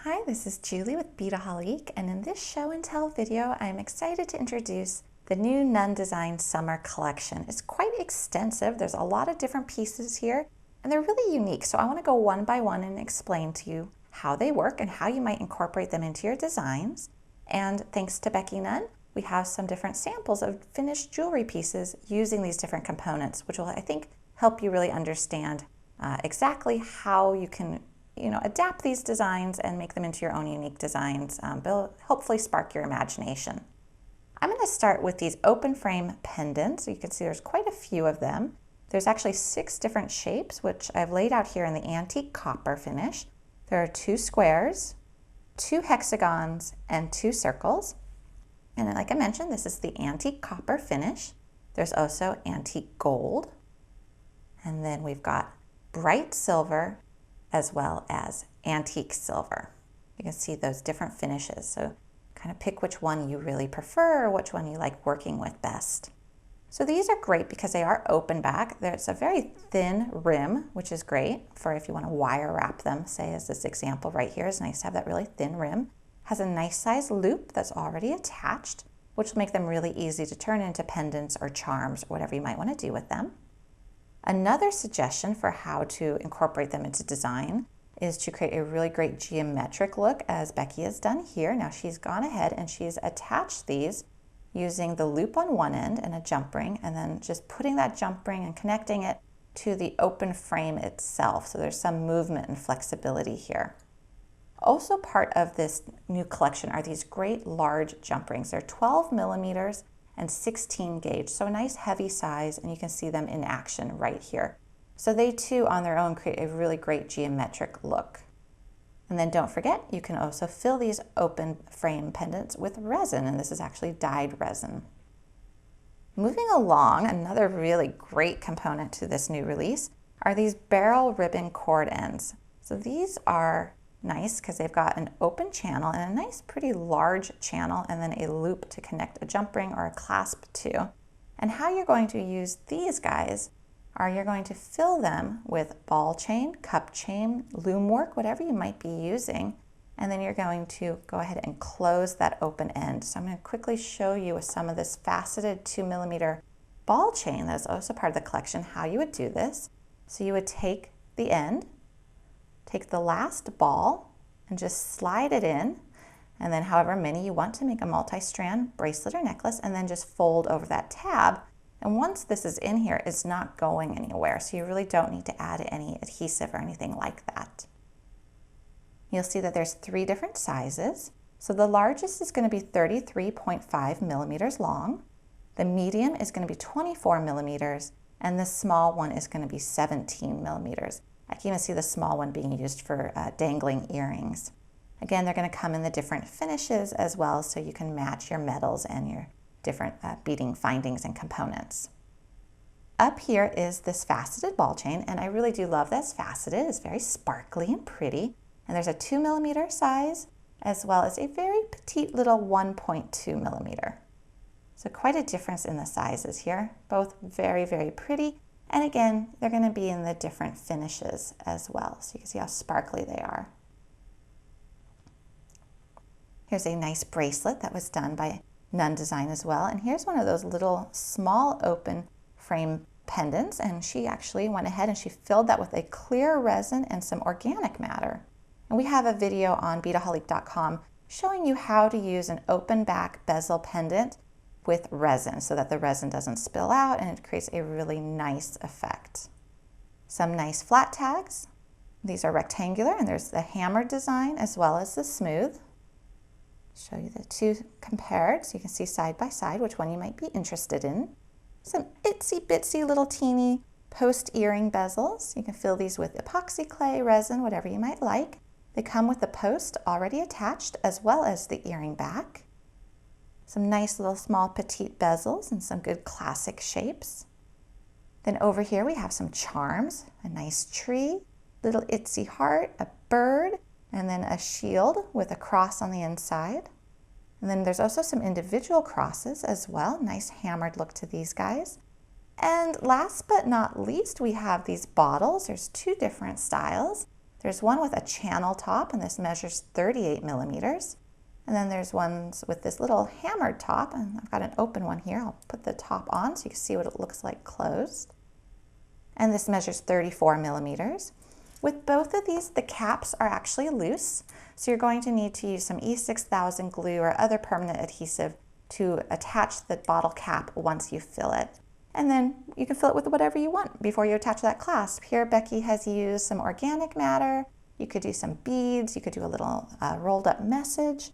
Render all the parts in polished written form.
Hi, this is Julie with Beadaholique, and in this show and tell video, I'm excited to introduce the new Nunn Design Summer Collection. It's quite extensive. There's a lot of different pieces here, and they're really unique. So I want to go one by one and explain to you how they work and how you might incorporate them into your designs. And thanks to Becky Nunn, we have some different samples of finished jewelry pieces using these different components, which will, I think, help you really understand exactly how you can adapt these designs and make them into your own unique designs. They'll hopefully spark your imagination. I'm going to start with these open frame pendants. You can see there's quite a few of them. There's actually 6 different shapes, which I've laid out here in the antique copper finish. There are 2 squares, 2 hexagons, and 2 circles. And like I mentioned, this is the antique copper finish. There's also antique gold. And then we've got bright silver, as well as antique silver. You can see those different finishes. So kind of pick which one you really prefer or which one you like working with best. So these are great because they are open back. There's a very thin rim, which is great for if you want to wire wrap them, say as this example right here. It's nice to have that really thin rim. Has a nice size loop that's already attached, which will make them really easy to turn into pendants or charms or whatever you might want to do with them. Another suggestion for how to incorporate them into design is to create a really great geometric look, as Becky has done here. Now she's gone ahead and she's attached these using the loop on one end and a jump ring, and then just putting that jump ring and connecting it to the open frame itself. So there's some movement and flexibility here. Also part of this new collection are these great large jump rings. They're 12 millimeters and 16 gauge, so a nice heavy size, and you can see them in action right here. So they too on their own create a really great geometric look. And then don't forget, you can also fill these open frame pendants with resin, and this is actually dyed resin. Moving along, another really great component to this new release are these barrel ribbon cord ends. So these are nice because they've got an open channel and a nice pretty large channel, and then a loop to connect a jump ring or a clasp to. And how you're going to use these guys are you're going to fill them with ball chain, cup chain, loom work, whatever you might be using, and then you're going to go ahead and close that open end. So I'm going to quickly show you with some of this faceted 2 millimeter ball chain that's also part of the collection how you would do this. So you would take the end, take the last ball and just slide it in, and then however many you want to make a multi-strand bracelet or necklace, and then just fold over that tab. And once this is in here, it's not going anywhere, so you really don't need to add any adhesive or anything like that. You'll see that there's 3 different sizes. So the largest is going to be 33.5 millimeters long, the medium is going to be 24 millimeters, and the small one is going to be 17 millimeters. I can even see the small one being used for dangling earrings. Again, they're going to come in the different finishes as well, so you can match your metals and your different beading findings and components. Up here is this faceted ball chain, and I really do love this faceted. It's very sparkly and pretty, and there's a 2 millimeter size as well as a very petite little 1.2 millimeter. So quite a difference in the sizes here, both very, very pretty. And again, they're going to be in the different finishes as well, so you can see how sparkly they are. Here's a nice bracelet that was done by Nunn Design as well, and here's one of those little small open frame pendants, and she actually went ahead and she filled that with a clear resin and some organic matter. And we have a video on beadaholique.com showing you how to use an open back bezel pendant with resin so that the resin doesn't spill out and it creates a really nice effect. Some nice flat tags. These are rectangular, and there's the hammered design as well as the smooth. Show you the 2 compared so you can see side by side which one you might be interested in. Some itsy bitsy little teeny post earring bezels. You can fill these with epoxy clay, resin, whatever you might like. They come with the post already attached as well as the earring back. Some nice little small petite bezels and some good classic shapes. Then over here we have some charms, a nice tree, little itsy heart, a bird, and then a shield with a cross on the inside. And then there's also some individual crosses as well. Nice hammered look to these guys. And last but not least, we have these bottles. There's 2 different styles. There's one with a channel top, and this measures 38 millimeters. And then there's ones with this little hammered top, and I've got an open one here. I'll put the top on so you can see what it looks like closed. And this measures 34 millimeters. With both of these, the caps are actually loose, so you're going to need to use some E6000 glue or other permanent adhesive to attach the bottle cap once you fill it. And then you can fill it with whatever you want before you attach that clasp. Here, Becky has used some organic matter. You could do some beads. You could do a little rolled up message.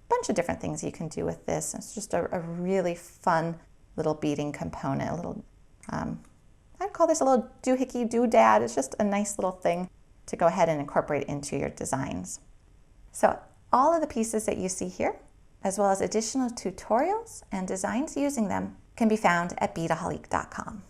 Bunch of different things you can do with this. It's just a really fun little beading component, a little, I'd call this a little doohickey doodad. It's just a nice little thing to go ahead and incorporate into your designs. So all of the pieces that you see here, as well as additional tutorials and designs using them, can be found at beadaholique.com.